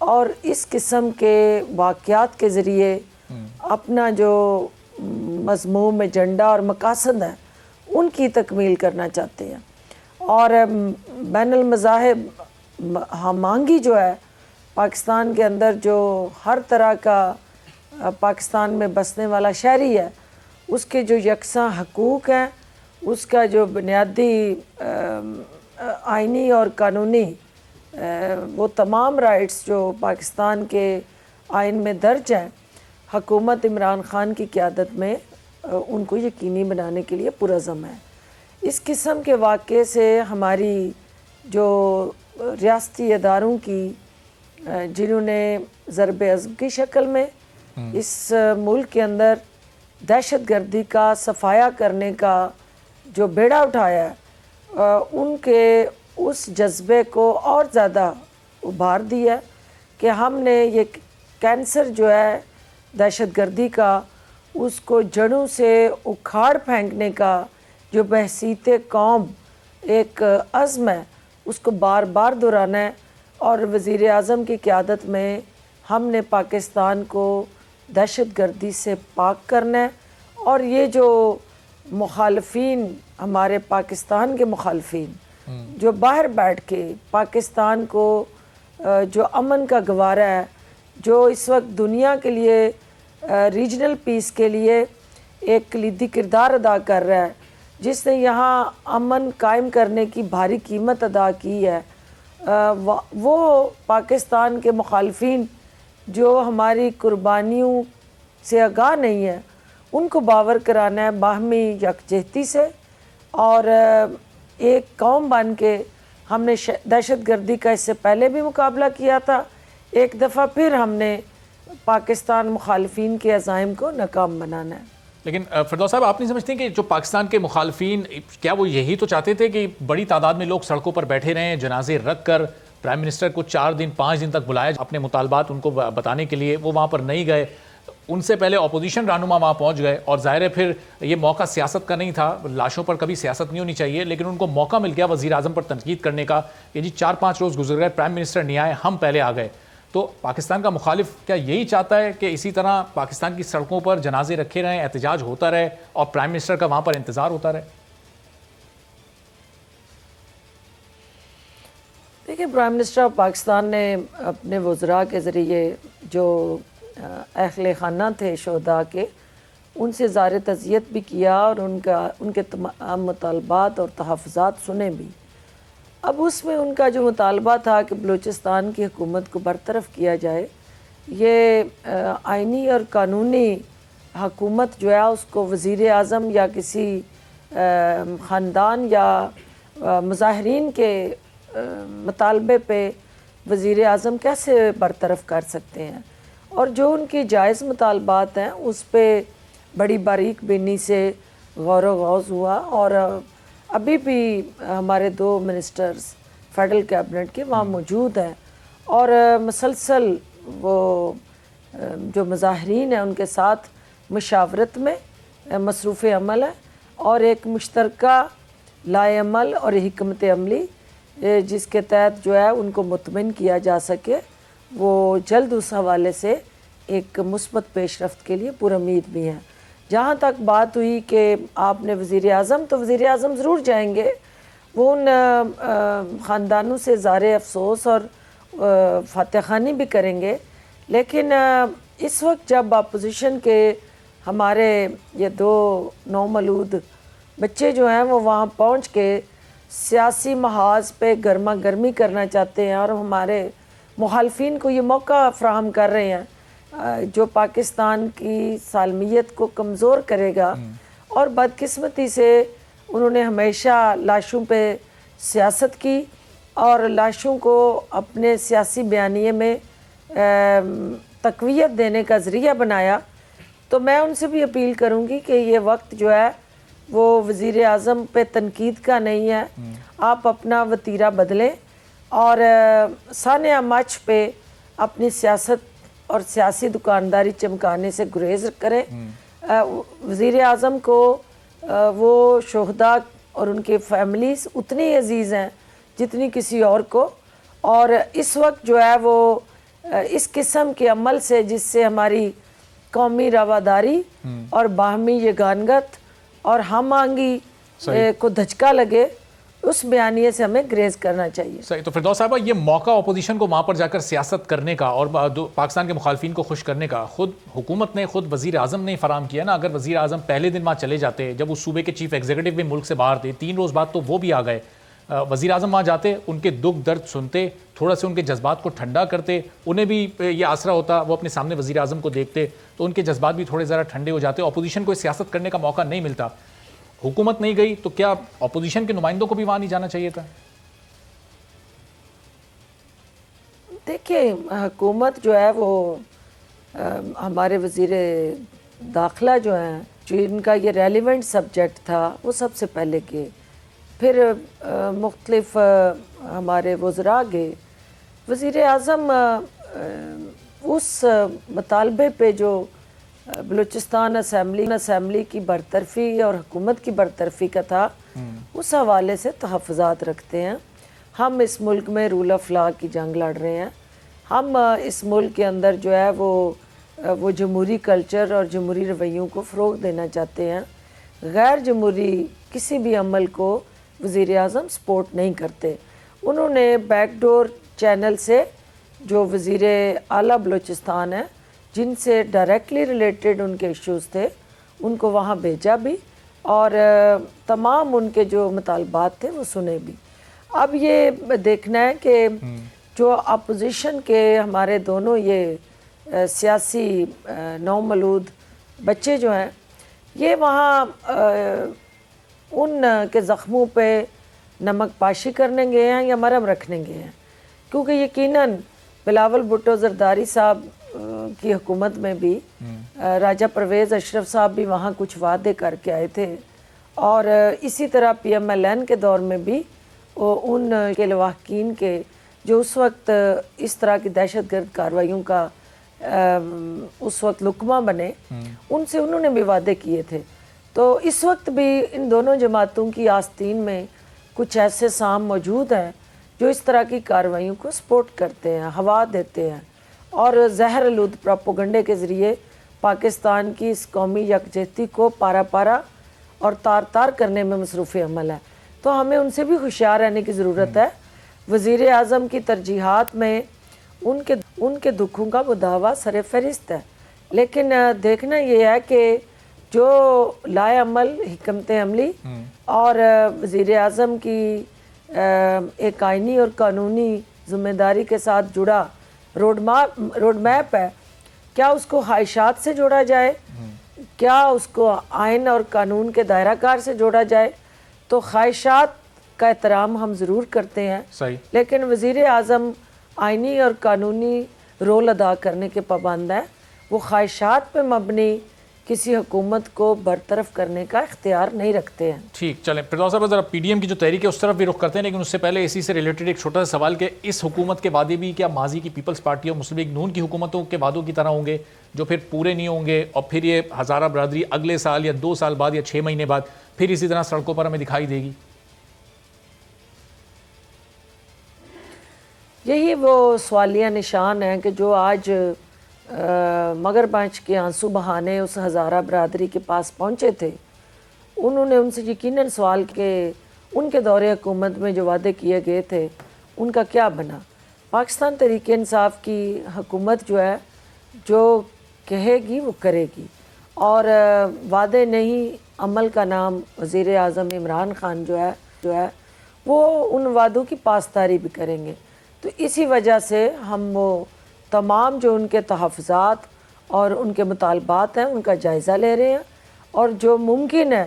اور اس قسم کے واقعات کے ذریعے اپنا جو مضموم ایجنڈا اور مقاصد ہیں ان کی تکمیل کرنا چاہتے ہیں. اور بین المذاہب ہمانگی جو ہے پاکستان کے اندر، جو ہر طرح کا پاکستان میں بسنے والا شہری ہے، اس کے جو یکساں حقوق ہیں، اس کا جو بنیادی آئینی اور قانونی وہ تمام رائٹس جو پاکستان کے آئین میں درج ہیں، حکومت عمران خان کی قیادت میں ان کو یقینی بنانے کے لیے پرعزم ہے. اس قسم کے واقعے سے ہماری جو ریاستی اداروں کی جنہوں نے ضرب عضب کی شکل میں اس ملک کے اندر دہشت گردی کا صفایا کرنے کا جو بیڑا اٹھایا ہے، ان کے اس جذبے کو اور زیادہ ابھار دیا کہ ہم نے یہ کینسر جو ہے دہشت گردی کا، اس کو جڑوں سے اکھاڑ پھینکنے کا جو بحثیت قوم ایک عزم ہے، اس کو بار بار دہرانا ہے. اور وزیر اعظم کی قیادت میں ہم نے پاکستان کو دہشت گردی سے پاک کرنا ہے. اور یہ جو مخالفین، ہمارے پاکستان کے مخالفین جو باہر بیٹھ کے پاکستان کو جو امن کا گوارا ہے، جو اس وقت دنیا کے لیے ریجنل پیس کے لیے ایک کلیدی کردار ادا کر رہا ہے، جس نے یہاں امن قائم کرنے کی بھاری قیمت ادا کی ہے، وہ پاکستان کے مخالفین جو ہماری قربانیوں سے آگاہ نہیں ہے، ان کو باور کرانا ہے باہمی یکجہتی سے. اور ایک قوم بن کے ہم نے دہشت گردی کا اس سے پہلے بھی مقابلہ کیا تھا، ایک دفعہ پھر ہم نے پاکستان مخالفین کے عزائم کو ناکام بنانا ہے. لیکن فردوس صاحب، آپ نہیں سمجھتے کہ جو پاکستان کے مخالفین، کیا وہ یہی تو چاہتے تھے کہ بڑی تعداد میں لوگ سڑکوں پر بیٹھے رہیں، جنازے رکھ کر پرائم منسٹر کو 4 دن 5 دن تک بلایا اپنے مطالبات ان کو بتانے کے لیے، وہ وہاں پر نہیں گئے، ان سے پہلے اپوزیشن رہنما وہاں پہنچ گئے، اور ظاہر ہے پھر یہ موقع سیاست کا نہیں تھا، لاشوں پر کبھی سیاست نہیں ہونی چاہیے، لیکن ان کو موقع مل گیا وزیر اعظم پر تنقید کرنے کا کہ جی 4-5 روز گزر گئے، پرائم منسٹر نہیں آئے، ہم پہلے آ گئے. تو پاکستان کا مخالف کیا یہی چاہتا ہے کہ اسی طرح پاکستان کی سڑکوں پر جنازے رکھے رہیں، احتجاج ہوتا رہے اور پرائم منسٹر کا وہاں پر انتظار ہوتا رہے؟ دیکھیں، پرائم منسٹر آف پاکستان نے اپنے وزراء کے ذریعے جو اہل خانہ تھے شہداء کے، ان سے اظہار تعزیت بھی کیا اور ان کے تمام مطالبات اور تحفظات سنے بھی. اب اس میں ان کا جو مطالبہ تھا کہ بلوچستان کی حکومت کو برطرف کیا جائے، یہ آئینی اور قانونی حکومت جو ہے اس کو وزیر اعظم یا کسی خاندان یا مظاہرین کے مطالبے پہ وزیر اعظم کیسے برطرف کر سکتے ہیں. اور جو ان کی جائز مطالبات ہیں اس پہ بڑی باریک بینی سے غور و غوض ہوا، اور ابھی بھی ہمارے 2 منسٹرز فیڈرل کیبنٹ کے وہاں موجود ہیں، اور مسلسل وہ جو مظاہرین ہیں ان کے ساتھ مشاورت میں مصروف عمل ہے، اور ایک مشترکہ لائحہ عمل اور حکمت عملی جس کے تحت جو ہے ان کو مطمئن کیا جا سکے، وہ جلد اس حوالے سے ایک مثبت پیش رفت کے لیے پر امید بھی ہیں. جہاں تک بات ہوئی کہ آپ نے وزیر اعظم، تو وزیر اعظم ضرور جائیں گے، وہ ان خاندانوں سے اظہار افسوس اور فاتح خوانی بھی کریں گے، لیکن اس وقت جب اپوزیشن کے ہمارے یہ 2 نومولود بچے جو ہیں وہ وہاں پہنچ کے سیاسی محاذ پہ گرما گرمی کرنا چاہتے ہیں اور ہمارے مخالفین کو یہ موقع فراہم کر رہے ہیں جو پاکستان کی سالمیت کو کمزور کرے گا. اور بدقسمتی سے انہوں نے ہمیشہ لاشوں پہ سیاست کی اور لاشوں کو اپنے سیاسی بیانیے میں تقویت دینے کا ذریعہ بنایا. تو میں ان سے بھی اپیل کروں گی کہ یہ وقت جو ہے وہ وزیر اعظم پہ تنقید کا نہیں ہے، آپ اپنا وتیرہ بدلیں اور سانحہ مچ پہ اپنی سیاست اور سیاسی دکانداری چمکانے سے گریز کریں. وزیر اعظم کو وہ شہداء اور ان کے فیملیز اتنی عزیز ہیں جتنی کسی اور کو، اور اس وقت جو ہے وہ اس قسم کے عمل سے جس سے ہماری قومی رواداری اور باہمی یگانگت اور ہم آہنگی کو دھچکا لگے، اس بیانیے سے ہمیں گریز کرنا چاہیے۔ صحیح۔ تو فردوس صاحبہ، یہ موقع اپوزیشن کو وہاں پر جا کر سیاست کرنے کا اور پاکستان کے مخالفین کو خوش کرنے کا خود حکومت نے، خود وزیر اعظم نے فراہم کیا نا۔ اگر وزیر اعظم پہلے دن وہاں چلے جاتے، جب اس صوبے کے چیف ایگزیکٹو بھی ملک سے باہر تھے، 3 روز بعد تو وہ بھی آ گئے، وزیر اعظم وہاں جاتے، ان کے دکھ درد سنتے، تھوڑا سے ان کے جذبات کو ٹھنڈا کرتے، انہیں بھی یہ آسرا ہوتا، وہ اپنے سامنے وزیر اعظم کو دیکھتے تو ان کے جذبات بھی تھوڑے ذرا ٹھنڈے ہو جاتے۔ اپوزیشن کو سیاست کرنے کا موقع نہیں ملتا، حکومت نہیں گئی تو کیا اپوزیشن کے نمائندوں کو بھی وہاں نہیں جانا چاہیے تھا؟ دیکھیے، حکومت جو ہے وہ ہمارے وزیر داخلہ جو ہیں، جو ان کا یہ ریلیونٹ سبجیکٹ تھا، وہ سب سے پہلے گئے، پھر مختلف ہمارے وزراء گئے۔ وزیر اعظم اس مطالبے پہ جو بلوچستان اسمبلی کی برطرفی اور حکومت کی برطرفی کا تھا، اس حوالے سے تحفظات رکھتے ہیں۔ ہم اس ملک میں رول آف لا کی جنگ لڑ رہے ہیں، ہم اس ملک کے اندر جو ہے وہ جمہوری کلچر اور جمہوری رویوں کو فروغ دینا چاہتے ہیں۔ غیر جمہوری کسی بھی عمل کو وزیر اعظم سپورٹ نہیں کرتے۔ انہوں نے بیک ڈور چینل سے جو وزیر اعلیٰ بلوچستان ہیں، جن سے ڈائریکٹلی ریلیٹڈ ان کے ایشوز تھے، ان کو وہاں بھیجا بھی اور تمام ان کے جو مطالبات تھے وہ سنے بھی۔ اب یہ دیکھنا ہے کہ جو اپوزیشن کے ہمارے دونوں یہ سیاسی نومولود بچے جو ہیں، یہ وہاں ان کے زخموں پہ نمک پاشی کرنے گئے ہیں یا مرہم رکھنے گئے ہیں، کیونکہ یقیناً بلاول بھٹو زرداری صاحب کی حکومت میں بھی راجہ پرویز اشرف صاحب بھی وہاں کچھ وعدے کر کے آئے تھے، اور اسی طرح پی ایم ایل این کے دور میں بھی ان کے لواحقین کے جو اس وقت اس طرح کی دہشت گرد کارروائیوں کا اس وقت لقمہ بنے، ان سے انہوں نے بھی وعدے کیے تھے۔ تو اس وقت بھی ان دونوں جماعتوں کی آستین میں کچھ ایسے سام موجود ہیں جو اس طرح کی کارروائیوں کو سپورٹ کرتے ہیں، ہوا دیتے ہیں، اور زہر آلود پروپیگنڈے کے ذریعے پاکستان کی اس قومی یکجہتی کو پارا پارا اور تار تار کرنے میں مصروف عمل ہے۔ تو ہمیں ان سے بھی ہوشیار رہنے کی ضرورت ہے۔ وزیر اعظم کی ترجیحات میں ان کے دکھوں کا مداوع سر فہرست ہے، لیکن دیکھنا یہ ہے کہ جو لائے عمل حکمت عملی اور وزیر اعظم کی ایک آئینی اور قانونی ذمہ داری کے ساتھ جڑا روڈ میپ ہے، کیا اس کو خواہشات سے جوڑا جائے، کیا اس کو آئین اور قانون کے دائرہ کار سے جوڑا جائے؟ تو خواہشات کا احترام ہم ضرور کرتے ہیں، صحیح، لیکن وزیر اعظم آئینی اور قانونی رول ادا کرنے کے پابند ہیں۔ وہ خواہشات پہ مبنی کسی حکومت کو برطرف کرنے کا اختیار نہیں رکھتے ہیں۔ ٹھیک، چلیں فردوس صاحب ذرا پی ڈی ایم کی جو تحریک ہے اس طرف بھی رخ کرتے ہیں، لیکن اس سے پہلے اسی سے ریلیٹڈ ایک چھوٹا سا سوال کہ اس حکومت کے وعدے بھی کیا ماضی کی پیپلز پارٹی اور مسلم لیگ نون کی حکومتوں کے وعدوں کی طرح ہوں گے جو پھر پورے نہیں ہوں گے، اور پھر یہ ہزارہ برادری اگلے سال یا 2 سال بعد یا 6 مہینے بعد پھر اسی طرح سڑکوں پر ہمیں دکھائی دے گی؟ یہی وہ سوالیہ نشان ہیں کہ جو آج مگر بانچ کے آنسو بہانے اس ہزارہ برادری کے پاس پہنچے تھے، انہوں نے ان سے یقیناً سوال کہ ان کے دور حکومت میں جو وعدے کیے گئے تھے ان کا کیا بنا۔ پاکستان تحریک انصاف کی حکومت جو ہے، جو کہے گی وہ کرے گی، اور وعدے نہیں، عمل کا نام وزیر اعظم عمران خان جو ہے وہ ان وعدوں کی پاسداری بھی کریں گے۔ تو اسی وجہ سے ہم وہ تمام جو ان کے تحفظات اور ان کے مطالبات ہیں ان کا جائزہ لے رہے ہیں، اور جو ممکن ہے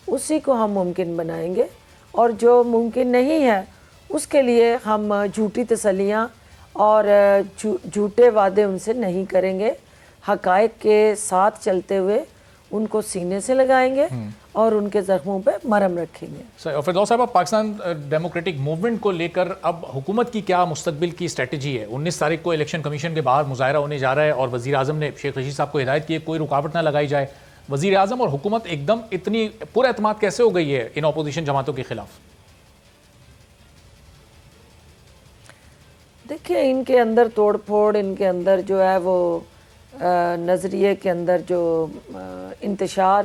اسی کو ہم ممکن بنائیں گے، اور جو ممکن نہیں ہے اس کے لیے ہم جھوٹی تسلیاں اور جھوٹے وعدے ان سے نہیں کریں گے، حقائق کے ساتھ چلتے ہوئے ان کو سینے سے لگائیں گے اور ان کے زخموں پہ مرہم رکھیں گے۔ صحیح۔ اور فردوس صاحب، پاکستان ڈیموکریٹک موومنٹ کو لے کر اب حکومت کی کیا مستقبل کی اسٹریٹجی ہے؟ 19 تاریخ کو الیکشن کمیشن کے باہر مظاہرہ ہونے جا رہا ہے، اور وزیر اعظم نے شیخ رشید صاحب کو ہدایت کی ہے کوئی رکاوٹ نہ لگائی جائے۔ وزیر اعظم اور حکومت ایک دم اتنی پر اعتماد کیسے ہو گئی ہے ان اپوزیشن جماعتوں کے خلاف؟ دیکھیں ان کے اندر توڑ پھوڑ، ان کے اندر جو ہے وہ نظریے کے اندر جو انتشار،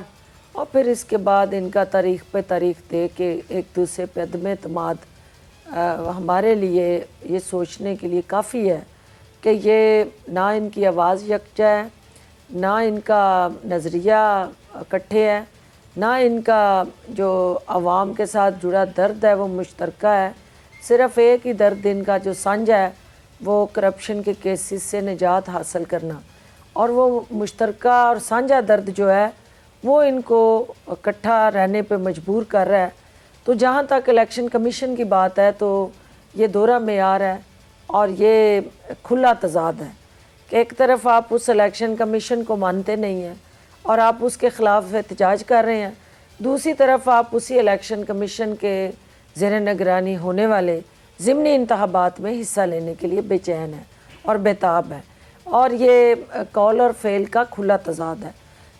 اور پھر اس کے بعد ان کا تاریخ پہ تاریخ دے کے ایک دوسرے پہ عدم اعتماد ہمارے لیے یہ سوچنے کے لیے کافی ہے کہ یہ نہ ان کی آواز یکجا ہے، نہ ان کا نظریہ اکٹھے ہے، نہ ان کا جو عوام کے ساتھ جڑا درد ہے وہ مشترکہ ہے۔ صرف ایک ہی درد ان کا جو سانجھا ہے وہ کرپشن کے کیسز سے نجات حاصل کرنا، اور وہ مشترکہ اور سانجھا درد جو ہے وہ ان کو اکٹھا رہنے پہ مجبور کر رہا ہے۔ تو جہاں تک الیکشن کمیشن کی بات ہے تو یہ دوہرا معیار ہے اور یہ کھلا تضاد ہے کہ ایک طرف آپ اس الیکشن کمیشن کو مانتے نہیں ہیں اور آپ اس کے خلاف احتجاج کر رہے ہیں، دوسری طرف آپ اسی الیکشن کمیشن کے زیر نگرانی ہونے والے ضمنی انتخابات میں حصہ لینے کے لیے بے چین ہے اور بیتاب ہے، اور یہ قول اور فعل کا کھلا تضاد ہے۔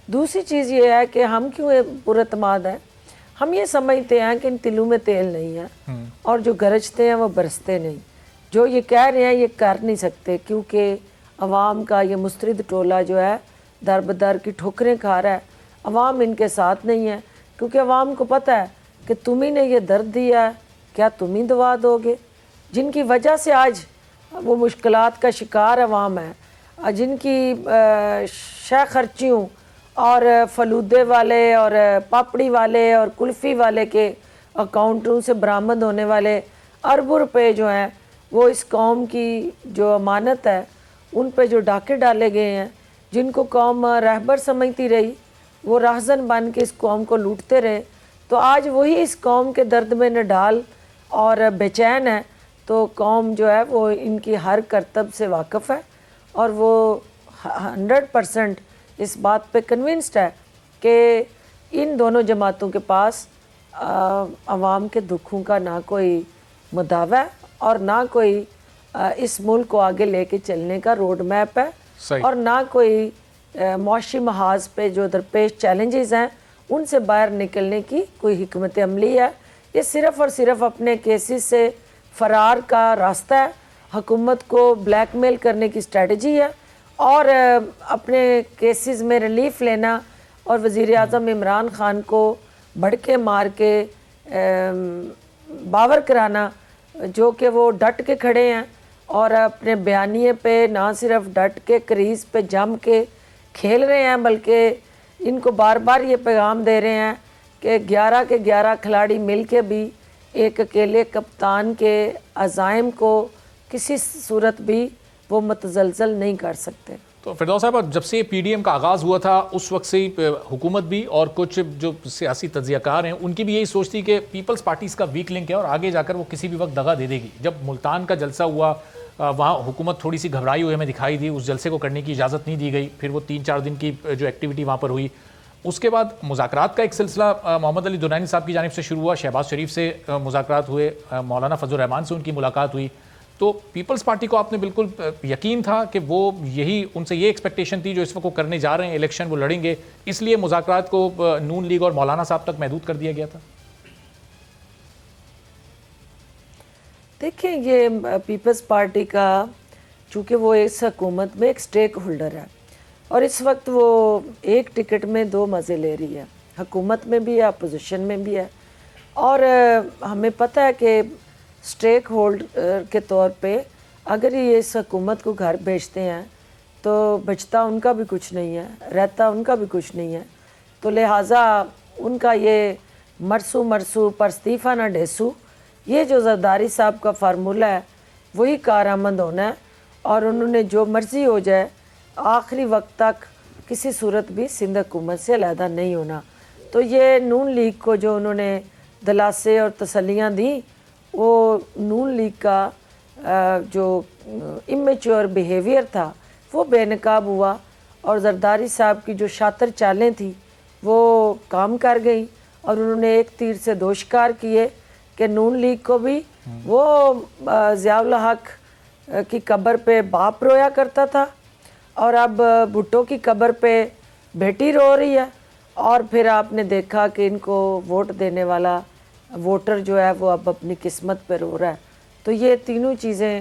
دوسری چیز یہ ہے کہ ہم کیوں پراعتماد ہیں، ہم یہ سمجھتے ہیں کہ ان تلوں میں تیل نہیں ہے اور جو گرجتے ہیں وہ برستے نہیں، جو یہ کہہ رہے ہیں یہ کر نہیں سکتے، کیونکہ عوام کا یہ مسترد ٹولہ جو ہے در بدر کی ٹھوکریں کھا رہا ہے۔ عوام ان کے ساتھ نہیں ہے کیونکہ عوام کو پتہ ہے کہ تم ہی نے یہ درد دیا ہے، کیا تم ہی دوا دو گے؟ جن کی وجہ سے آج وہ مشکلات کا شکار عوام ہے، جن کی شہ خرچیوں اور فلودے والے اور پاپڑی والے اور کلفی والے کے اکاؤنٹوں سے برآمد ہونے والے اربوں روپے جو ہیں وہ اس قوم کی جو امانت ہے ان پہ جو ڈاکے ڈالے گئے ہیں، جن کو قوم رہبر سمجھتی رہی، وہ راہزن بن کے اس قوم کو لوٹتے رہے، تو آج وہی اس قوم کے درد میں نڈال اور بے چین ہے۔ تو قوم جو ہے وہ ان کی ہر کرتب سے واقف ہے اور وہ 100% اس بات پہ کنونسڈ ہے کہ ان دونوں جماعتوں کے پاس عوام کے دکھوں کا نہ کوئی مداوع ہے اور نہ کوئی اس ملک کو آگے لے کے چلنے کا روڈ میپ ہے، صحیح، اور نہ کوئی معاشی محاذ پہ جو درپیش چیلنجز ہیں ان سے باہر نکلنے کی کوئی حکمت عملی ہے۔ یہ صرف اور صرف اپنے کیسز سے فرار کا راستہ ہے، حکومت کو بلیک میل کرنے کی اسٹریٹجی ہے، اور اپنے کیسز میں ریلیف لینا اور وزیر اعظم عمران خان کو بھڑکے مار کے باور کرانا، جو کہ وہ ڈٹ کے کھڑے ہیں اور اپنے بیانیے پہ نہ صرف ڈٹ کے کریز پہ جم کے کھیل رہے ہیں بلکہ ان کو بار بار یہ پیغام دے رہے ہیں کہ 11 کے 11 کھلاڑی مل کے بھی ایک اکیلے کپتان کے عزائم کو کسی صورت بھی وہ متزلزل نہیں کر سکتے۔ تو فردوس صاحب، جب سے پی ڈی ایم کا آغاز ہوا تھا اس وقت سے حکومت بھی اور کچھ جو سیاسی تجزیہ کار ہیں ان کی بھی یہی سوچ تھی کہ پیپلز پارٹیز کا ویک لنک ہے اور آگے جا کر وہ کسی بھی وقت دغا دے دے گی۔ جب ملتان کا جلسہ ہوا وہاں حکومت تھوڑی سی گھبرائی ہوئی ہمیں دکھائی دی، اس جلسے کو کرنے کی اجازت نہیں دی گئی، پھر وہ 3-4 دن کی جو ایکٹیویٹی وہاں پر ہوئی، اس کے بعد مذاکرات کا ایک سلسلہ محمد علی درانی صاحب کی جانب سے شروع ہوا، شہباز شریف سے مذاکرات ہوئے، مولانا فضل الرحمان سے ان کی ملاقات ہوئی۔ تو پیپلز پارٹی کو آپ نے بالکل یقین تھا کہ وہ یہی ان سے یہ ایکسپیکٹیشن تھی جو اس وقت وہ کرنے جا رہے ہیں، الیکشن وہ لڑیں گے، اس لیے مذاکرات کو نون لیگ اور مولانا صاحب تک محدود کر دیا گیا تھا؟ دیکھیں، یہ پیپلز پارٹی کا چونکہ وہ اس حکومت میں ایک سٹیک ہولڈر ہے اور اس وقت وہ ایک ٹکٹ میں 2 مزے لے رہی ہے، حکومت میں بھی ہے، اپوزیشن میں بھی ہے، اور ہمیں پتہ ہے کہ سٹیک ہولڈر کے طور پہ اگر یہ اس حکومت کو گھر بھیجتے ہیں تو بچتا ان کا بھی کچھ نہیں ہے، رہتا ان کا بھی کچھ نہیں ہے، تو لہٰذا ان کا یہ مرسو پر استعفیٰ نہ ڈھیسو، یہ جو زرداری صاحب کا فارمولہ ہے وہی کارآمد ہونا ہے، اور انہوں نے جو مرضی ہو جائے آخری وقت تک کسی صورت بھی سندھ حکومت سے علیحدہ نہیں ہونا۔ تو یہ نون لیگ کو جو انہوں نے دلاسے اور تسلیاں دیں، وہ نون لیگ کا جو امیچور بیہیویئر تھا وہ بے نقاب ہوا، اور زرداری صاحب کی جو شاطر چالیں تھیں وہ کام کر گئیں، اور انہوں نے ایک تیر سے 2 شکار کیے کہ نون لیگ کو بھی وہ ضیاء الحق کی قبر پہ باپ رویا کرتا تھا اور اب بھٹو کی قبر پہ بیٹی رو رہی ہے، اور پھر آپ نے دیکھا کہ ان کو ووٹ دینے والا ووٹر جو ہے وہ اب اپنی قسمت پہ رو رہا ہے۔ تو یہ تینوں چیزیں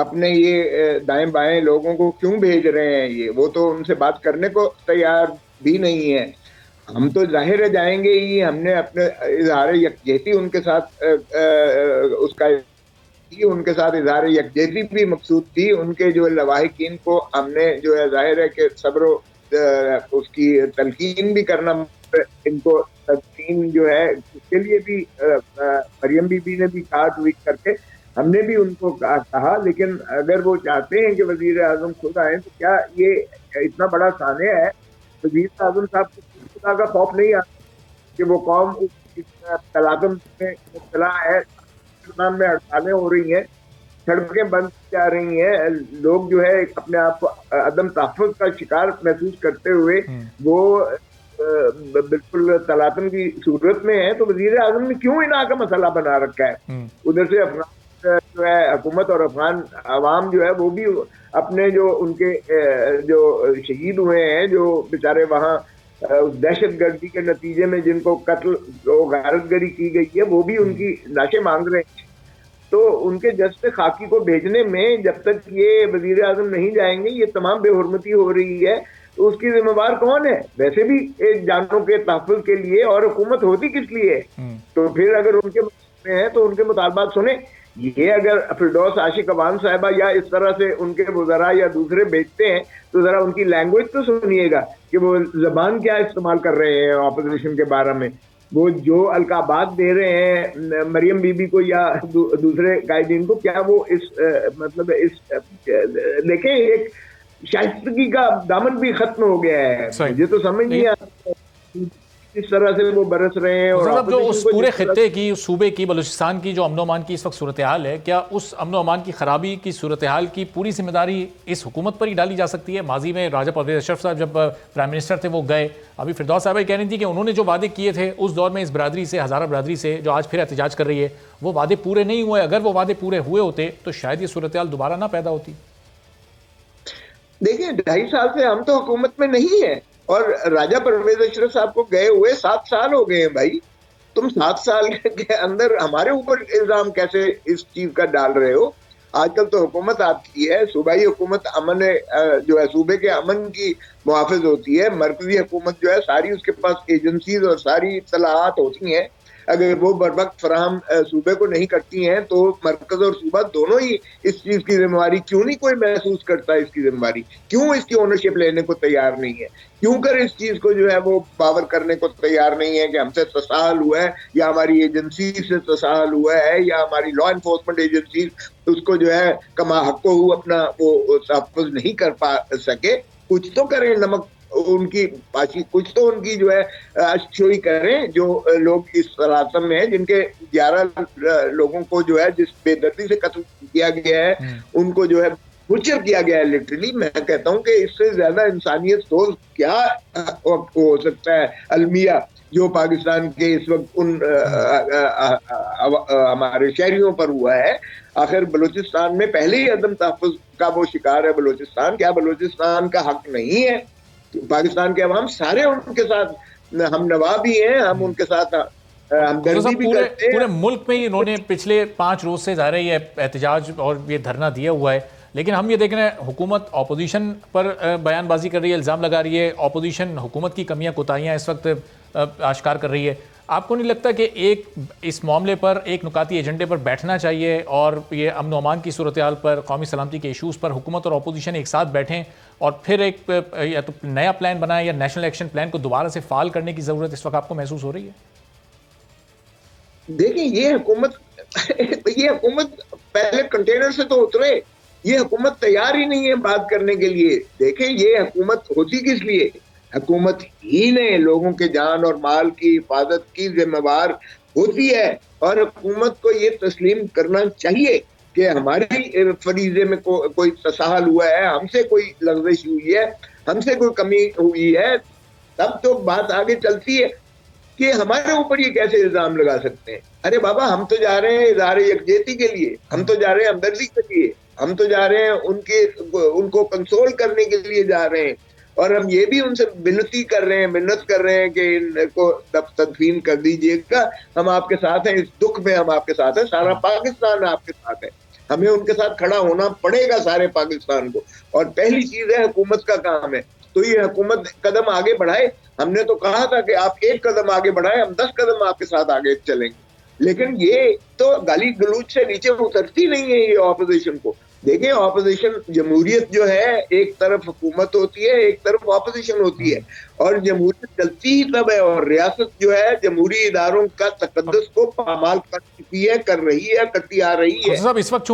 اپنے یہ دائیں بائیں لوگوں کو کیوں بھیج رہے ہیں؟ یہ وہ تو ان سے بات کرنے کو تیار بھی نہیں ہے. ہم تو ظاہر ہے جائیں گے ہی. ہم نے اپنے اظہار یکجہتی ان کے ساتھ اس کا ان کے ساتھ اظہار یکجہتی بھی مقصود تھی. ان کے جو لواحقین کو ہم نے جو ہے ظاہر ہے کہ صبر و اس کی تلقین بھی کرنا, ان کو تلقین جو ہے اس کے لیے بھی مریم بی بی نے بھی کہا ٹویٹ کر کے, ہم نے بھی ان کو کہا. لیکن اگر وہ چاہتے ہیں کہ وزیر اعظم خود آئیں تو کیا یہ اتنا بڑا سانحہ ہے؟ وزیر اعظم صاحب کو خدا کا خوف نہیں آتا کہ وہ قوم تلاطم میں مبتلا ہے؟ پاکستان میں ہڑتالیں ہو رہی ہیں, سڑکیں بند کی جا رہی ہیں, لوگ جو ہے اپنے آپ کو عدم تحفظ کا شکار محسوس کرتے ہوئے وہ بالکل تلاطم کی صورت میں ہے. تو وزیر اعظم نے کیوں انہاں کا مسئلہ بنا رکھا ہے؟ ادھر سے افغان جو ہے حکومت اور افغان عوام جو ہے وہ بھی اپنے جو ان کے جو شہید ہوئے ہیں, جو بیچارے وہاں دہشت گردی کے نتیجے میں جن کو قتل و غارت گری کی گئی ہے, وہ بھی ان کی لاشیں مانگ رہے ہیں. تو ان کے جسد خاکی کو بھیجنے میں جب تک یہ وزیر اعظم نہیں جائیں گے, یہ تمام بے حرمتی ہو رہی ہے. تو اس کی ذمہ دار کون ہے؟ ویسے بھی جانوں کے تحفظ کے لیے, اور حکومت ہوتی کس لیے؟ تو پھر اگر ان کے ہیں تو ان کے مطالبات سنیں. یہ اگر فردوس عاشق عوان صاحبہ یا اس طرح سے ان کے وزراء یا دوسرے بیچتے ہیں تو ذرا ان کی لینگویج تو سنیے گا کہ وہ زبان کیا استعمال کر رہے ہیں اپوزیشن کے بارے میں. وہ جو القابات دے رہے ہیں مریم بی بی کو یا دوسرے قائدین کو, کیا وہ اس مطلب اس دیکھیں ایک شائستگی کا دامن بھی ختم ہو گیا ہے. مجھے تو سمجھ نہیں آتا اس طرح سے وہ برس رہے ہیں. اور جو اس پورے خطے کی, صوبے کی, بلوچستان کی جو امن و امان کی اس وقت صورتحال ہے, کیا اس امن و امان کی خرابی کی صورتحال کی پوری ذمہ داری اس حکومت پر ہی ڈالی جا سکتی ہے؟ ماضی میں راجہ پرویز اشرف صاحب جب پرائم منسٹر تھے وہ گئے, ابھی فردوس صاحبہ کہہ رہی تھی کہ انہوں نے جو وعدے کیے تھے اس دور میں اس برادری سے, ہزارہ برادری سے جو آج پھر احتجاج کر رہی ہے, وہ وعدے پورے نہیں ہوئے. اگر وہ وعدے پورے ہوئے ہوتے تو شاید یہ صورتحال دوبارہ نہ پیدا ہوتی. دیکھیں 2.5 سال سے ہم تو حکومت میں نہیں ہیں, اور راجہ پرویز اشرف صاحب کو گئے ہوئے 7 سال ہو گئے ہیں. بھائی تم 7 سال کے اندر ہمارے اوپر الزام کیسے اس چیز کا ڈال رہے ہو؟ آج کل تو حکومت آپ کی ہے, صوبائی حکومت امن جو ہے صوبے کے امن کی محافظ ہوتی ہے. مرکزی حکومت جو ہے ساری اس کے پاس ایجنسیز اور ساری اطلاعات ہوتی ہیں. اگر وہ بر وقت فراہم صوبے کو نہیں کرتی ہیں تو مرکز اور صوبہ دونوں ہی اس چیز کی ذمہ داری کیوں نہیں کوئی محسوس کرتا ہے؟ اس کی ذمہ داری کیوں اس کی اونرشپ لینے کو تیار نہیں ہے؟ کیوں کر اس چیز کو جو ہے وہ پاور کرنے کو تیار نہیں ہے کہ ہم سے تساہل ہوا ہے, یا ہماری ایجنسی سے تساہل ہوا ہے, یا ہماری لا انفورسمنٹ ایجنسی اس کو جو ہے کما حقو اپنا وہ تحفظ نہیں کر پا سکے؟ کچھ تو کریں, نمک ان کی پاشی, کچھ تو ان کی جو ہے اشوئی کریں. جو لوگ اس تلاطم میں ہیں, جن کے 11 لوگوں کو جو ہے جس بے دردی سے قتل کیا گیا ہے, ان کو جو ہے بچر کیا گیا ہے لٹرلی. میں کہتا ہوں کہ اس سے زیادہ انسانیت سوز کیا ہو سکتا ہے المیہ جو پاکستان کے اس وقت ان ہمارے شہریوں پر ہوا ہے. آخر بلوچستان میں پہلے ہی عدم تحفظ کا وہ شکار ہے بلوچستان. کیا بلوچستان کا حق نہیں ہے؟ پاکستان کے عوام سارے ان کے ساتھ ہم نوا بھی ہیں, ہم ان کے ساتھ ہمدردی بھی کرتے ہیں. پورے ملک میں انہوں نے پچھلے 5 روز سے ظاہر ہے یہ احتجاج اور یہ دھرنا دیا ہوا ہے, لیکن ہم یہ دیکھ رہے ہیں حکومت اپوزیشن پر بیان بازی کر رہی ہے, الزام لگا رہی ہے. اپوزیشن حکومت کی کمیاں کوتاہیاں اس وقت آشکار کر رہی ہے. آپ کو نہیں لگتا کہ ایک اس معاملے پر ایک نکاتی ایجنڈے پر بیٹھنا چاہیے اور یہ امن و امان کی صورتحال پر, قومی سلامتی کے ایشوز پر حکومت اور اپوزیشن ایک ساتھ بیٹھیں اور پھر ایک یا تو نیا پلان بنائیں یا نیشنل ایکشن پلان کو دوبارہ سے فعال کرنے کی ضرورت اس وقت آپ کو محسوس ہو رہی ہے؟ دیکھیں یہ حکومت پہلے کنٹینر سے تو اترے. یہ حکومت تیار ہی نہیں ہے بات کرنے کے لیے. دیکھیں یہ حکومت ہوتی کس لیے؟ حکومت ہی نے لوگوں کے جان اور مال کی حفاظت کی ذمہ دار ہوتی ہے, اور حکومت کو یہ تسلیم کرنا چاہیے کہ ہماری فریضے میں کوئی تساہل ہوا ہے, ہم سے کوئی لغزش ہوئی ہے, ہم سے کوئی کمی ہوئی ہے, تب تو بات آگے چلتی ہے. کہ ہمارے اوپر یہ کیسے الزام لگا سکتے ہیں؟ ارے بابا ہم تو جا رہے ہیں اظہار یکجہتی کے لیے, ہم تو جا رہے ہیں ہمدردی کے لیے, ہم تو جا رہے ہیں ان کو کنسول کرنے کے لیے جا رہے ہیں. اور ہم یہ بھی ان سے منت کر رہے ہیں کہ ان کو تدفین کر دیجئے گا, ہم آپ کے ساتھ ہیں, اس دکھ میں ہم آپ کے ساتھ ہیں, سارا پاکستان آپ کے ساتھ ہے. ہمیں ان کے ساتھ کھڑا ہونا پڑے گا سارے پاکستان کو. اور پہلی چیز ہے حکومت کا کام ہے, تو یہ حکومت قدم آگے بڑھائے. ہم نے تو کہا تھا کہ آپ 1 قدم آگے بڑھائیں, ہم 10 قدم آپ کے ساتھ آگے چلیں گے, لیکن یہ تو گالی گلوچ سے نیچے اترتی نہیں ہے یہ اپوزیشن کو. دیکھیں اپوزیشن, جمہوریت جو ہے ایک طرف حکومت ہوتی ہے, ایک طرف اپوزیشن ہوتی ہے, اور جمہوریت چلتی ہی تب ہے, اور ریاست جو ہے جمہوری اداروں کا تقدس کو پامال کر چکی ہے, کر رہی ہے, کرتی آ رہی ہے. صاحب اس وقت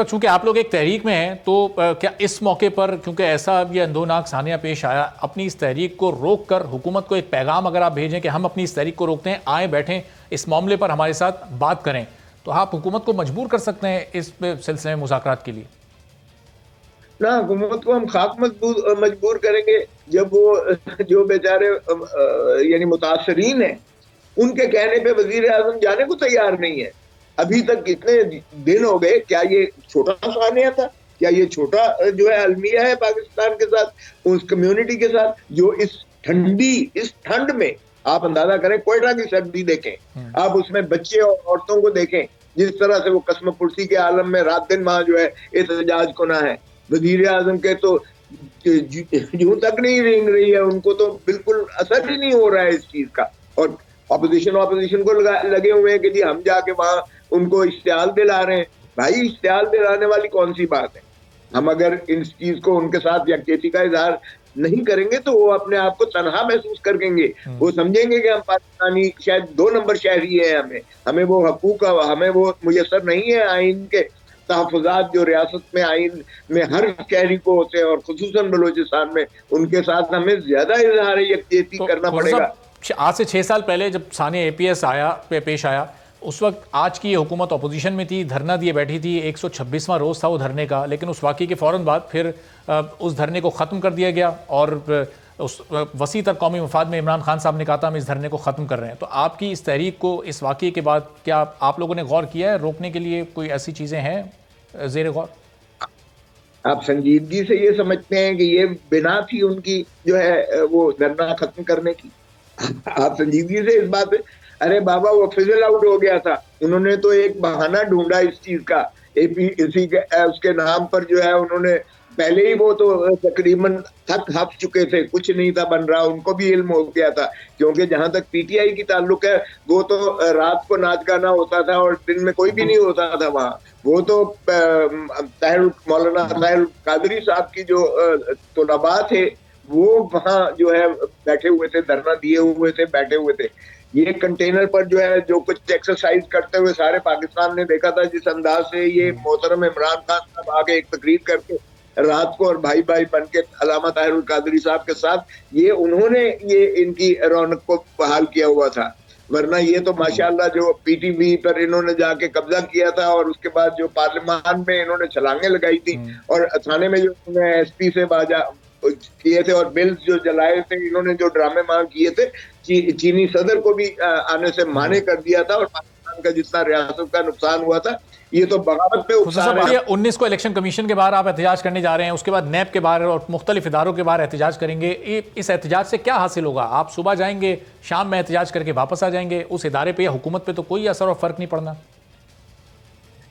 چونکہ آپ لوگ ایک تحریک میں ہیں, تو کیا اس موقع پر کیونکہ ایسا یہ اندوناک ثانیہ پیش آیا, اپنی اس تحریک کو روک کر حکومت کو ایک پیغام اگر آپ بھیجیں کہ ہم اپنی اس تحریک کو روکتے ہیں, آئیں بیٹھیں اس معاملے پر ہمارے ساتھ بات کریں, تو آپ حکومت کو مجبور کر سکتے ہیں اس سلسلے میں مذاکرات کے لیے؟ نہ, حکومت کو ہم خاک مجبور کریں گے جب وہ جو بیچارے یعنی متاثرین ہیں ان کے کہنے پہ وزیر اعظم جانے کو تیار نہیں ہے. ابھی تک کتنے دن ہو گئے, کیا یہ چھوٹا سانحہ تھا؟ کیا یہ چھوٹا جو ہے المیہ ہے پاکستان کے ساتھ, اس کمیونٹی کے ساتھ, جو اس ٹھنڈ میں آپ اندازہ کریں, کوئٹہ کی سردی دیکھیں آپ, اس میں بچے اور عورتوں کو دیکھیں جس طرح سے وہ قسم پرسی کے عالم میں رات دن وہاں جو ہے احتجاج کناں ہے. وزیر اعظم کے تو یوں تک نہیں رینگ رہی ہے, ان کو تو بالکل اثر ہی نہیں ہو رہا ہے اس چیز کا, اور اپوزیشن کو لگے ہوئے ہیں کہ جی ہم جا کے وہاں ان کو اشتعال دلا رہے ہیں. بھائی اشتعال دلانے والی کون سی بات ہے؟ ہم اگر اس چیز کو ان کے ساتھ یکجہتی کا اظہار نہیں کریں گے تو وہ اپنے آپ کو تنہا محسوس کریں گے, وہ سمجھیں گے کہ ہم پاکستانی شاید 2 نمبر شہری ہیں, ہمیں وہ حقوق ہمیں وہ میسر نہیں ہے. آئین کے تحفظات جو ریاست میں آئین میں ہر شہری کو ہوتے ہیں, اور خصوصاً بلوچستان میں, ان کے ساتھ ہمیں زیادہ اظہار یکجہتی کرنا پڑے گا. آج سے 6 سال پہلے جب ثانیہ APS پیش آیا, اس وقت آج کی یہ حکومت اپوزیشن میں تھی, دھرنا دیے بیٹھی تھی, 126واں روز تھا وہ دھرنے کا, لیکن اس واقعے کے فوراً بعد پھر اس دھرنے کو ختم کر دیا گیا, اور اس وسیع تر قومی مفاد میں عمران خان صاحب نے کہا تھا ہم اس دھرنے کو ختم کر رہے ہیں. تو آپ کی اس تحریک کو اس واقعے کے بعد کیا آپ لوگوں نے غور کیا ہے, روکنے کے لیے کوئی ایسی چیزیں ہیں زیر غور؟ آپ سنجیدگی سے یہ سمجھتے ہیں کہ یہ بنا تھی ان کی جو ہے وہ دھرنا ختم کرنے کی؟ آپ سنجیدگی سے اس بات پہ, ارے بابا وہ فزل آؤٹ ہو گیا تھا, انہوں نے تو ایک بہانہ ڈھونڈا اس چیز کا, اس کے نام پر جو ہے انہوں نے پہلے ہی وہ تو تقریباً تھک ہپ چکے تھے, کچھ نہیں تھا بن رہا, ان کو بھی علم ہو گیا تھا, کیونکہ جہاں تک PTI کی تعلق ہے وہ تو رات کو ناچ گانا ہوتا تھا اور دن میں کوئی بھی نہیں ہوتا تھا وہاں. وہ تو مولانا طاہر القادری صاحب کی جو طلباء تھے وہ وہاں جو ہے بیٹھے ہوئے تھے, دھرنا دیے ہوئے تھے, بیٹھے ہوئے تھے. یہ کنٹینر پر جو ہے جو کچھ ایکسرسائز کرتے ہوئے سارے پاکستان نے دیکھا تھا, جس انداز سے یہ محترم عمران خان صاحب آگے ایک تقریر کر کے رات کو اور بھائی بن کے علامہ طاہر القادری صاحب کے ساتھ, یہ انہوں نے یہ ان کی رونق کو بحال کیا ہوا تھا. ورنہ یہ تو ماشاءاللہ جو PTV پر انہوں نے جا کے قبضہ کیا تھا, اور اس کے بعد جو پارلیمان میں انہوں نے چھلانگیں لگائی تھی, اور تھانے میں جو انہوں نے SP سے باجا کیے تھے, اور بلز جو جلائے تھے, انہوں نے جو ڈرامے وہاں کیے تھے, چینی صدر کو بھی آنے سے مانے کر دیا تھا, اور پاکستان کا جتنا ریاست کا نقصان ہوا تھا یہ تو بغاوت پہ اکسا رہے ہیں. 19 کو الیکشن کمیشن کے باہر آپ احتجاج کرنے جا رہے ہیں, اس کے بعد نیب کے باہر اور مختلف اداروں کے باہر احتجاج کریں گے. اس احتجاج سے کیا حاصل ہوگا؟ آپ صبح جائیں گے, شام میں احتجاج کر کے واپس آ جائیں گے, اس ادارے پہ یا حکومت پہ تو کوئی اثر اور فرق نہیں پڑنا؟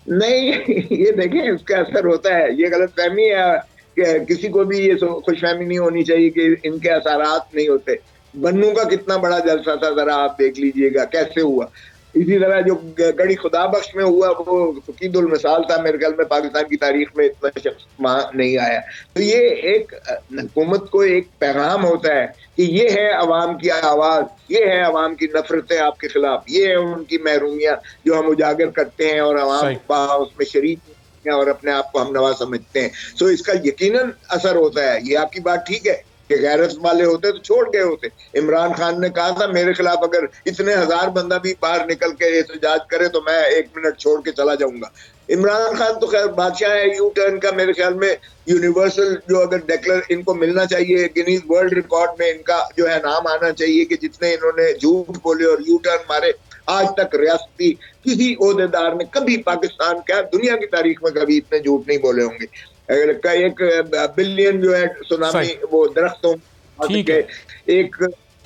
نہیں, یہ دیکھیں اس کا اثر ہوتا ہے, یہ غلط فہمی ہے کہ کسی کو بھی یہ خوش فہمی نہیں ہونی چاہیے کہ ان کے اثرات نہیں ہوتے. بنوں کا کتنا بڑا جلسہ تھا, ذرا آپ دیکھ لیجئے گا کیسے ہوا. اسی طرح جو گڑی خدا بخش میں ہوا وہ فقید المثال تھا, میرے خیال میں پاکستان کی تاریخ میں اتنا شخص وہاں نہیں آیا. تو یہ ایک حکومت کو ایک پیغام ہوتا ہے کہ یہ ہے عوام کی آواز, یہ ہے عوام کی نفرتیں آپ کے خلاف, یہ ہے ان کی محرومیاں جو ہم اجاگر کرتے ہیں, اور عوام اس میں شریک ہیں اور اپنے آپ کو ہم نوا سمجھتے ہیں. سو اس کا یقیناً اثر ہوتا ہے. یہ آپ کی بات ٹھیک ہے کہ غیرت والے ہوتے تو چھوڑ گئے ہوتے. عمران خان نے کہا تھا میرے خلاف اگر اتنے 1000 بندہ بھی باہر نکل کے احتجاج کرے تو میں 1 منٹ چھوڑ کے چلا جاؤں گا. عمران خان تو خیر بادشاہ ہے یو ٹرن کا, میرے خیال میں یونیورسل جو اگر ڈیکلر ان کو ملنا چاہیے, گینیز ورلڈ ریکارڈ میں ان کا جو ہے نام آنا چاہیے کہ جتنے انہوں نے جھوٹ بولے اور یو ٹرن مارے. آج تک ریاستی کسی عہدیدار نے کبھی پاکستان کیا دنیا کی تاریخ میں کبھی اتنے جھوٹ نہیں بولے ہوں گے. 1 بلین جو ہے سونامی وہ درختوں کے ایک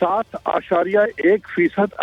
7.1%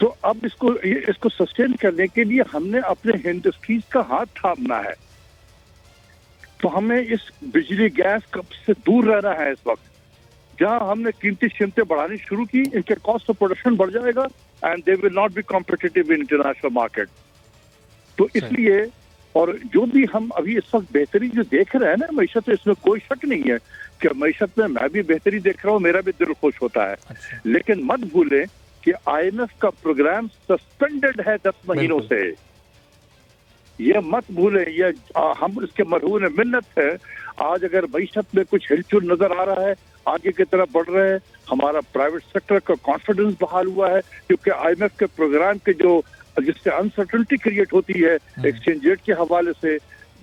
تو اب اس کو سسٹین کرنے کے لیے ہم نے اپنے انڈسٹریز کا ہاتھ تھامنا ہے. تو ہمیں اس بجلی گیس سے دور رہنا ہے. اس وقت جہاں ہم نے قیمتی قیمتیں بڑھانی شروع کی, ان کے کاسٹ آف پروڈکشن بڑھ جائے گا and they will not be competitive in international market. تو اس لیے اور جو بھی ہم ابھی اس وقت بہتری جو دیکھ رہے ہیں نا معیشت میں, اس میں کوئی شک نہیں ہے کہ معیشت میں بھی بہتری دیکھ رہا ہوں, میرا بھی دل خوش ہوتا ہے. لیکن مت بھولیں کہ آئی ایم ایف کا پروگرام سسپینڈڈ ہے 10 مہینوں سے. یہ مت بھولیں, یہ ہم اس کے مرہون منت ہے. آج اگر معیشت میں کچھ ہلچل نظر آ رہا ہے, آگے کی طرف بڑھ رہے ہیں, ہمارا پرائیویٹ سیکٹر کا کانفیڈنس بحال ہوا ہے, کیونکہ آئی ایم ایف کے پروگرام کے جس سے انسرٹنٹی کریٹ ہوتی ہے ایکسچینج ریٹ کے حوالے سے,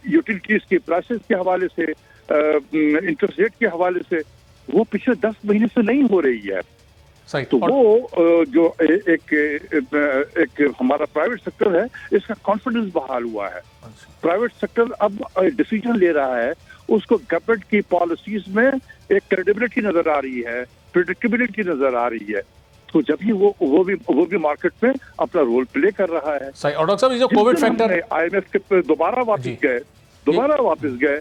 یوٹیلیٹیز کی پرائسز کے حوالے سے, انٹرسٹ ریٹ کے حوالے سے, وہ پچھلے 10 مہینے سے نہیں ہو رہی ہے. تو وہ جو ایک ہمارا پرائیویٹ سیکٹر ہے, اس کا کانفیڈنس بحال ہوا ہے. پرائیویٹ سیکٹر اب ڈیسیجن لے رہا ہے, اس کو گورنمنٹ کی پالیسیز میں ایک کریڈیبلٹی نظر آ رہی ہے, پریڈکٹیبلٹی نظر آ رہی ہے. تو جب ہی وہ بھی مارکیٹ میں اپنا رول پلے کر رہا ہے. صحیح. اور ڈاکٹر صاحب, جو covid factor I M F کے دوبارہ واپس گئے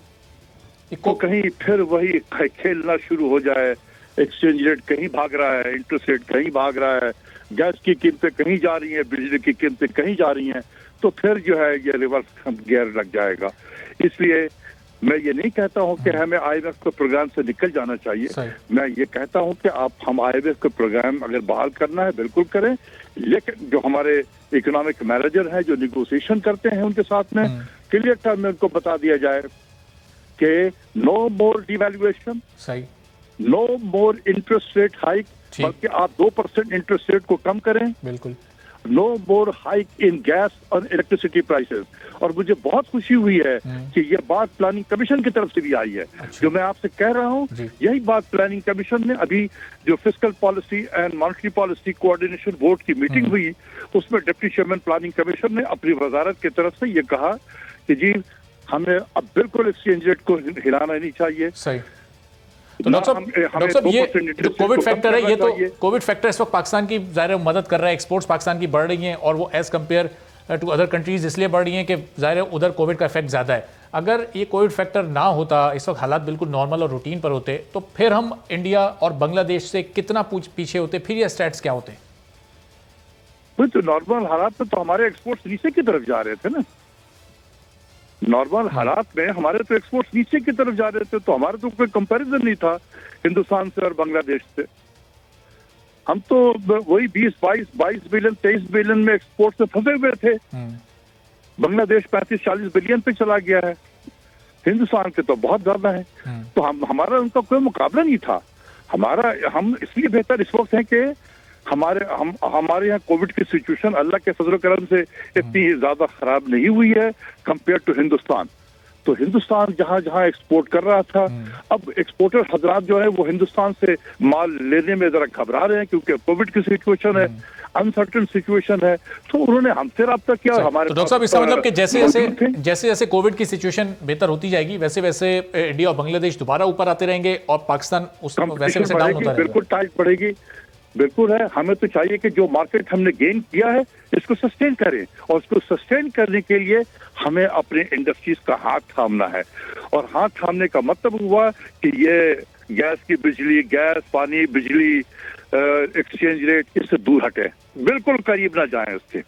تو کہیں پھر وہی کھیلنا شروع ہو جائے. ایکسچینج ریٹ کہیں بھاگ رہا ہے, انٹرسٹ ریٹ کہیں بھاگ رہا ہے, گیس کی قیمتیں کہیں جا رہی ہیں, بجلی کی قیمتیں کہیں جا رہی ہیں, تو پھر جو ہے یہ ریورس گیئر لگ جائے گا. اس لیے میں یہ نہیں کہتا ہوں کہ ہمیں آئی ایم ایف کے پروگرام سے نکل جانا چاہیے. میں یہ کہتا ہوں کہ ہم آئی ایم ایف کے پروگرام اگر بحال کرنا ہے بالکل کریں, لیکن جو ہمارے اکنامک مینیجر ہیں جو نیگوسیشن کرتے ہیں ان کے ساتھ میں کلیئر ٹرم میں ان کو بتا دیا جائے کہ نو مور ڈی ویلویشن, نو مور انٹرسٹ ریٹ ہائک, بلکہ آپ 2% انٹرسٹ ریٹ کو کم کریں. بالکل. نو مور ہائک ان گیس اور الیکٹریسٹی پرائسز. اور مجھے بہت خوشی ہوئی ہے کہ یہ بات پلاننگ کمیشن کی طرف سے بھی آئی ہے. جو میں آپ سے کہہ رہا ہوں یہی بات پلاننگ کمیشن نے ابھی جو fiscal policy and monetary policy coordination board کی میٹنگ ہوئی, اس میں ڈپٹی چیئرمین پلاننگ کمیشن نے اپنی وزارت کی طرف سے یہ کہا کہ جی ہمیں اب بالکل ایکسچینج ریٹ کو ہلانا نہیں چاہیے. صحیح. تو ڈاکٹر صاحب یہ جو کووڈ فیکٹر ہے, یہ تو کووڈ فیکٹر اس وقت پاکستان کی ظاہر مدد کر رہا ہے. ایکسپورٹس پاکستان کی بڑھ رہی ہیں اور وہ as compare to other countries اس لیے بڑھ رہی ہیں کہ ظاہر ادھر کووڈ کا افیکٹ زیادہ ہے. اگر یہ کووڈ فیکٹر نہ ہوتا, اس وقت حالات بالکل نارمل اور روٹین پر ہوتے, تو پھر ہم انڈیا اور بنگلہ دیش سے کتنا پیچھے ہوتے, پھر یہ اسٹیٹس کیا ہوتے؟ تو نارمل حالات میں تو ہمارے ایکسپورٹس نیچے کی طرف جا رہے تھے نا. نارمل حالات میں ہمارے تو ایکسپورٹس نیچے کی طرف جا رہے تھے, تو ہمارے تو کوئی کمپیریزن نہیں تھا ہندوستان سے اور بنگلہ دیش سے. ہم تو وہی 22 بلین 23 بلین میں ایکسپورٹ سے پھنسے ہوئے تھے. بنگلہ دیش 35-40 بلین پہ چلا گیا ہے, ہندوستان کے تو بہت زیادہ ہے. تو ہمارا ان کا کوئی مقابلہ نہیں تھا. ہم اس لیے بہتر اس وقت ہیں کہ ہمارے یہاں کووڈ کی سچویشن اللہ کے فضل و کرم سے اتنی زیادہ خراب نہیں ہوئی ہے کمپیئر ٹو ہندوستان. تو ہندوستان جہاں ایکسپورٹ کر رہا تھا, اب ایکسپورٹر حضرات جو ہے وہ ہندوستان سے مال لینے میں ذرا گھبرا رہے ہیں کیونکہ کووڈ کی سچویشن ہے, انسرٹن سچویشن ہے. تو انہوں نے ہم سے رابطہ کیا. ہمارے ڈاکٹر صاحب اس کا مطلب کہ جیسے جیسے کووڈ کی سچویشن بہتر ہوتی جائے گی ویسے ویسے انڈیا اور بنگلہ دیش دوبارہ اوپر آتے رہیں گے اور پاکستان ویسے ویسے ڈاؤن ہوتا رہے گا. بالکل ٹائٹ پڑے گی. بالکل ہے. ہمیں تو چاہیے کہ جو مارکیٹ ہم نے گین کیا ہے اس کو سسٹین کریں, اور اس کو سسٹین کرنے کے لیے ہمیں اپنے انڈسٹریز کا ہاتھ تھامنا ہے. اور ہاتھ تھامنے کا مطلب ہوا کہ یہ گیس کی بجلی, گیس پانی بجلی ایکسچینج ریٹ اس سے دور ہٹے, بالکل قریب نہ جائیں اس کے.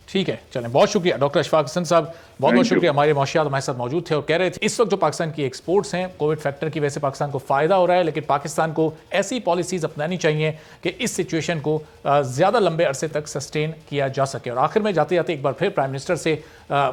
ٹھیک ہے, چلیں, بہت شکریہ ڈاکٹر اشفاق حسن صاحب, بہت شکریہ. ہمارے معاشیات ہمارے ساتھ موجود تھے اور کہہ رہے تھے اس وقت جو پاکستان کی ایکسپورٹس ہیں کووڈ فیکٹر کی وجہ سے پاکستان کو فائدہ ہو رہا ہے, لیکن پاکستان کو ایسی پالیسیز اپنانی چاہیے کہ اس سچویشن کو زیادہ لمبے عرصے تک سسٹین کیا جا سکے. اور آخر میں جاتے جاتے ایک بار پھر پرائم منسٹر سے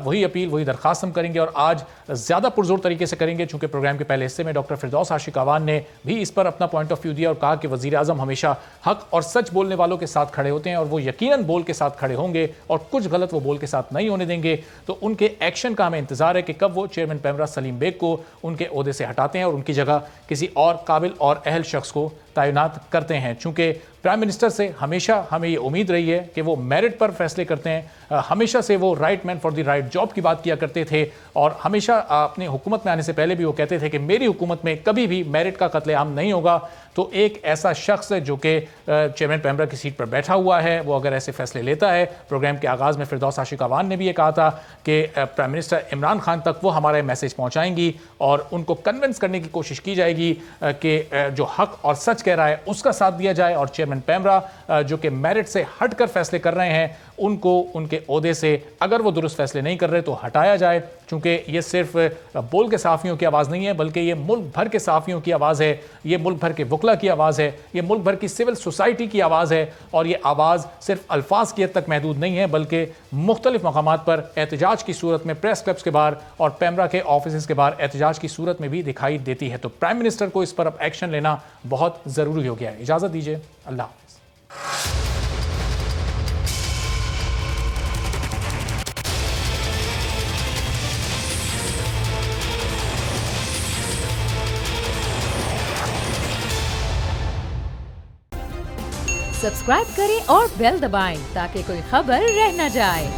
وہی اپیل, وہی درخواست ہم کریں گے, اور آج زیادہ پرزور طریقے سے کریں گے چونکہ پروگرام کے پہلے حصے میں ڈاکٹر فردوس عاشق اعوان نے بھی اس پر اپنا پوائنٹ آف ویو دیا اور کہا کہ وزیر اعظم ہمیشہ حق اور سچ بولنے والوں کے ساتھ کھڑے ہوتے ہیں اور وہ یقیناً بول کے ساتھ کھڑے ہوں گے اور کچھ غلط وہ بول کے ساتھ نہیں ہونے دیں گے. تو ان کے ایکشن کا ہمیں انتظار ہے کہ کب وہ چیئرمین پیمرا سلیم بیگ کو ان کے عہدے سے ہٹاتے ہیں اور ان کی جگہ کسی اور قابل اور اہل شخص کو تعینات کرتے ہیں. چونکہ پرائم منسٹر سے ہمیشہ ہمیں یہ امید رہی ہے کہ وہ میرٹ پر فیصلے کرتے ہیں. ہمیشہ سے وہ right man for the right job کی بات کیا کرتے تھے اور ہمیشہ اپنی حکومت میں آنے سے پہلے بھی وہ کہتے تھے کہ میری حکومت میں کبھی بھی میرٹ کا قتل عام نہیں ہوگا. تو ایک ایسا شخص جو کہ چیئرمین پیمرا کی سیٹ پر بیٹھا ہوا ہے وہ اگر ایسے فیصلے لیتا ہے، پروگرام کے آغاز میں فردوس عاشقاوان نے بھی یہ کہا تھا کہ پرائم منسٹر عمران خان تک وہ ہمارا میسج پہنچائیں گی اور ان کو کنونس کرنے کی کوشش کی جائے گی کہ جو حق اور سچ کہہ رہا ہے اس کا ساتھ دیا جائے اور چیئرمین پیمرا جو کہ میرٹ سے ہٹ کر فیصلے کر رہے ہیں ان کو ان کے عہدے سے اگر وہ درست فیصلے نہیں کر رہے تو ہٹایا جائے. چونکہ یہ صرف بول کے صحافیوں کی آواز نہیں ہے بلکہ یہ ملک بھر کے صحافیوں کی آواز ہے، یہ ملک بھر کے وکلا کی آواز ہے، یہ ملک بھر کی سول سوسائٹی کی آواز ہے. اور یہ آواز صرف الفاظ کی حد تک محدود نہیں ہے بلکہ مختلف مقامات پر احتجاج کی صورت میں پریس کلبز کے باہر اور پیمرا کے آفیسز کے باہر احتجاج کی صورت میں بھی دکھائی دیتی ہے. تو پرائم منسٹر کو اس پر اب ایکشن لینا بہت ضروری ہو گیا ہے. اجازت دیجیے، اللہ حافظ. سبسکرائب کریں اور بیل دبائیں تاکہ کوئی خبر رہ نہ جائے.